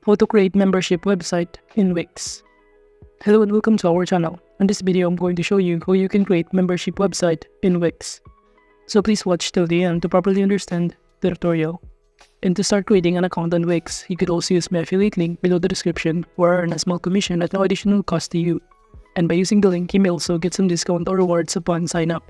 How to create membership website in Wix. Hello and welcome to our channel. In this video, I'm going to show you how you can create membership website in Wix. So please watch till the end to properly understand the tutorial. And to start creating an account on Wix, you could also use my affiliate link below the description or earn a small commission at no additional cost to you. And by using the link, you may also get some discount or rewards upon sign up.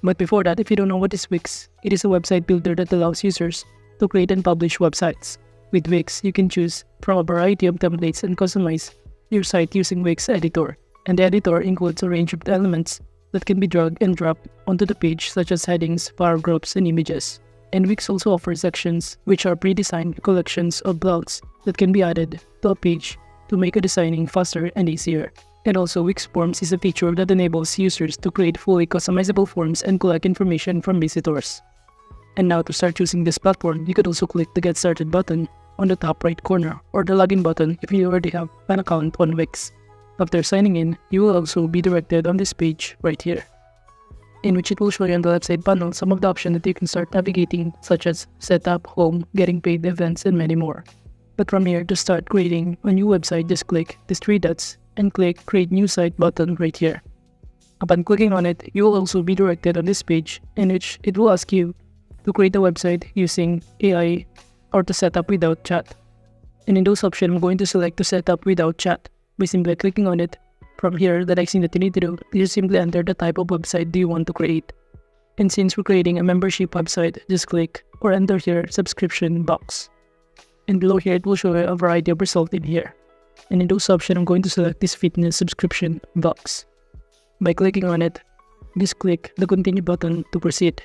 But before that, if you don't know what is Wix, it is a website builder that allows users to create and publish websites. With Wix, you can choose from a variety of templates and customize your site using Wix editor. And the editor includes a range of elements that can be drag and drop onto the page, such as headings, paragraphs, and images. And Wix also offers sections, which are pre-designed collections of blogs that can be added to a page to make a designing faster and easier. And also, Wix Forms is a feature that enables users to create fully customizable forms and collect information from visitors. And now to start using this platform, you could also click the Get Started button on the top right corner or the Login button if you already have an account on Wix. After signing in, you will also be directed on this page right here, in which it will show you on the left side panel some of the options that you can start navigating, such as Setup, Home, Getting Paid, Events, and many more. But from here, to start creating a new website, just click these three dots and click Create New Site button right here. Upon clicking on it, you will also be directed on this page, in which it will ask you to create a website using AI or to set up without chat. And in those options, I'm going to select to set up without chat by simply clicking on it. From here, the next thing that you need to do is simply enter the type of website do you want to create. And since we're creating a membership website, just click or enter here subscription box. And below here, it will show you a variety of results in here. And in those options, I'm going to select this fitness subscription box. By clicking on it, just click the continue button to proceed.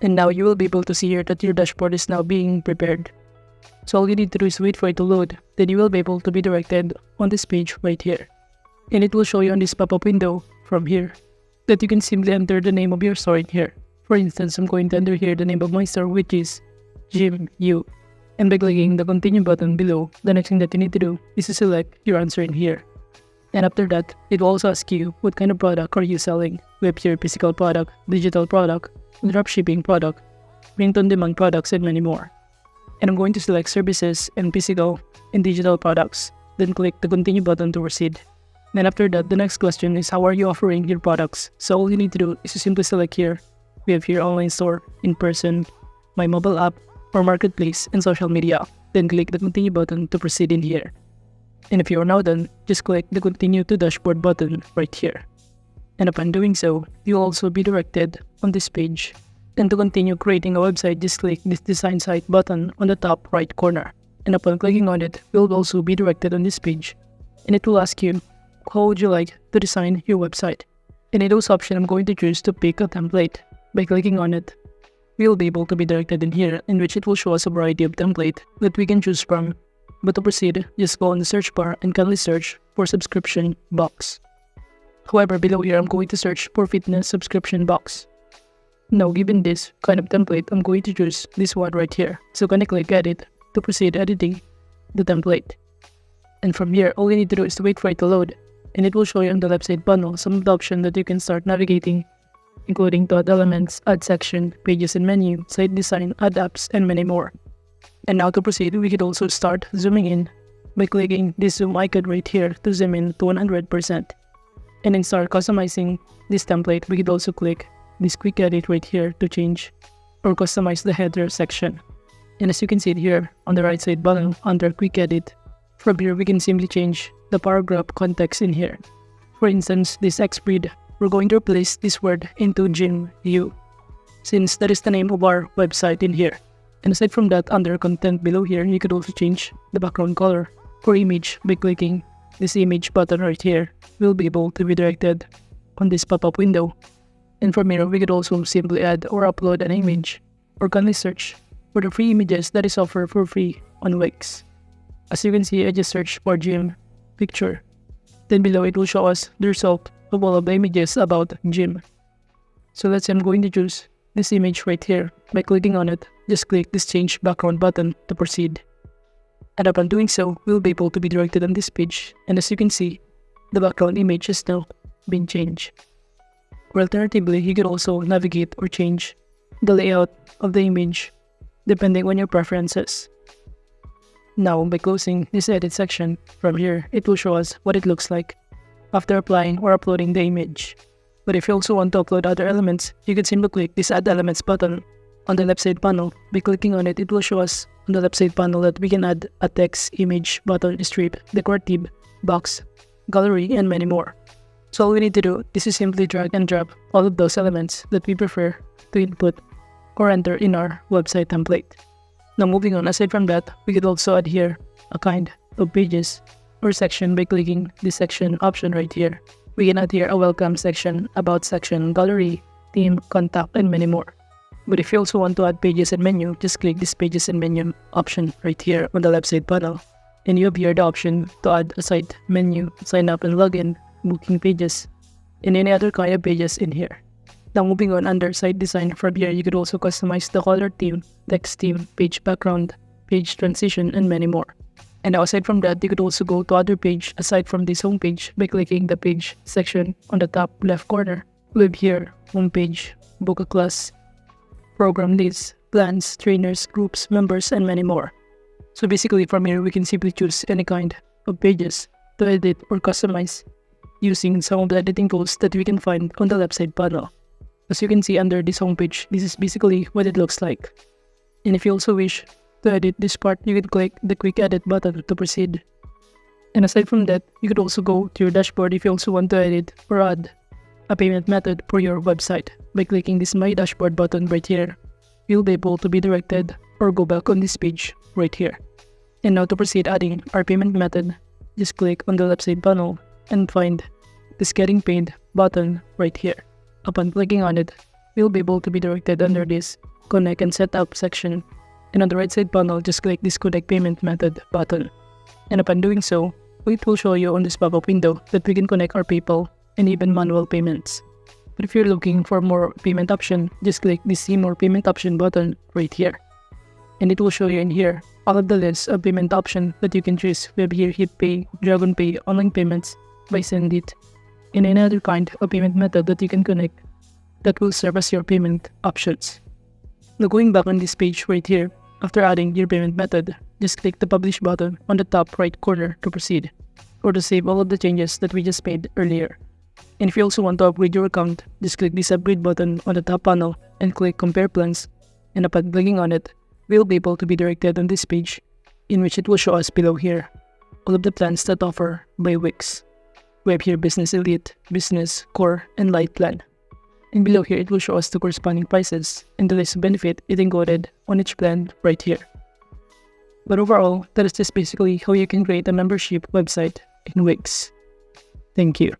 And now you will be able to see here that your dashboard is now being prepared. So all you need to do is wait for it to load, then you will be able to be directed on this page right here. And it will show you on this pop-up window from here that you can simply enter the name of your store in here. For instance, I'm going to enter here the name of my store, which is Gym U. And by clicking the continue button below, the next thing that you need to do is to select your answer in here. And after that, it will also ask you what kind of product are you selling. We have here physical product, digital product, dropshipping product, print-on-demand products, and many more. And I'm going to select services and physical and digital products. Then click the continue button to proceed. Then after that, the next question is how are you offering your products? So all you need to do is to simply select here. We have here online store, in person, my mobile app, or marketplace, and social media. Then click the continue button to proceed in here. And if you are now done, just click the continue to dashboard button right here. And upon doing so, you'll also be directed on this page. And to continue creating a website, just click this design site button on the top right corner. And upon clicking on it, you'll also be directed on this page. And it will ask you, how would you like to design your website? And in those options, I'm going to choose to pick a template. By clicking on it, we'll be able to be directed in here, in which it will show us a variety of template that we can choose from. But to proceed, just go on the search bar and kindly search for subscription box. However, below here, I'm going to search for fitness subscription box. Now, given this kind of template, I'm going to choose this one right here. So can I click edit to proceed editing the template. And from here, all you need to do is to wait for it to load. And it will show you on the left side panel some of the options that you can start navigating, including to add elements, add section, pages and menu, site design, add apps, and many more. And now to proceed, we could also start zooming in by clicking this zoom icon right here to zoom in to 100%. And then start customizing this template, we could also click this quick edit right here to change or customize the header section. And as you can see it here on the right side button under quick edit, from here we can simply change the paragraph context in here. For instance, this XBreed, we're going to replace this word into Gym U, since that is the name of our website in here. And aside from that, under content below here, you could also change the background color or image by clicking this image button right here. We'll be able to be directed on this pop-up window. And from here, we could also simply add or upload an image or kindly search for the free images that is offered for free on Wix. As you can see, I just searched for gym picture. Then below, it will show us the result of all of the images about gym. So let's say I'm going to choose this image right here. By clicking on it, just click this change background button to proceed. And upon doing so, we'll be able to be directed on this page. And as you can see, the background image has now been changed. Or alternatively, you can also navigate or change the layout of the image depending on your preferences. Now, by closing this edit section, from here, it will show us what it looks like after applying or uploading the image. But if you also want to upload other elements, you can simply click this Add Elements button on the left side panel. By clicking on it, it will show us on the left side panel that we can add a text, image, button, strip, decorative, box, gallery, and many more. So all we need to do is to simply drag and drop all of those elements that we prefer to input or enter in our website template. Now moving on, aside from that, we could also add here a kind of pages or section by clicking the section option right here. We can add here a welcome section, about section, gallery, theme, contact, and many more. But if you also want to add pages and menu, just click this pages and menu option right here on the left side panel. And you have here the option to add a site, menu, sign up and login, booking pages, and any other kind of pages in here. Now moving on, under site design, from here you could also customize the color theme, text theme, page background, page transition, and many more. And now aside from that, you could also go to other page aside from this home page by clicking the page section on the top left corner. We have here home page, book a class, program list, plans, trainers, groups, members, and many more. So basically from here we can simply choose any kind of pages to edit or customize using some of the editing tools that we can find on the left side panel. As you can see under this homepage, this is basically what it looks like. And if you also wish to edit this part, you can click the quick edit button to proceed. And aside from that, you could also go to your dashboard if you also want to edit or add a payment method for your website. By clicking this My Dashboard button right here, you'll be able to be directed or go back on this page right here. And now to proceed adding our payment method, just click on the left side panel and find this Getting Paid button right here. Upon clicking on it, we'll be able to be directed under this Connect and Setup section. And on the right side panel, just click this Connect Payment Method button. And upon doing so, it will show you on this pop-up window that we can connect our PayPal and even manual payments. But if you're looking for more payment option, just click the See More Payment Option button right here. And it will show you in here all of the list of payment option that you can choose. We have here HitPay, Dragon Pay, online payments, by Sendit, and any other kind of payment method that you can connect that will serve as your payment options. Now going back on this page right here, after adding your payment method, just click the Publish button on the top right corner to proceed, or to save all of the changes that we just made earlier. And if you also want to upgrade your account, just click this Upgrade button on the top panel and click Compare Plans, and upon clicking on it, we'll be able to be directed on this page, in which it will show us below here all of the plans that offer by Wix. We have here Business Elite, Business, Core, and Light plan. And below here, it will show us the corresponding prices and the list of benefit it encoded on each plan right here. But overall, that is just basically how you can create a membership website in Wix. Thank you.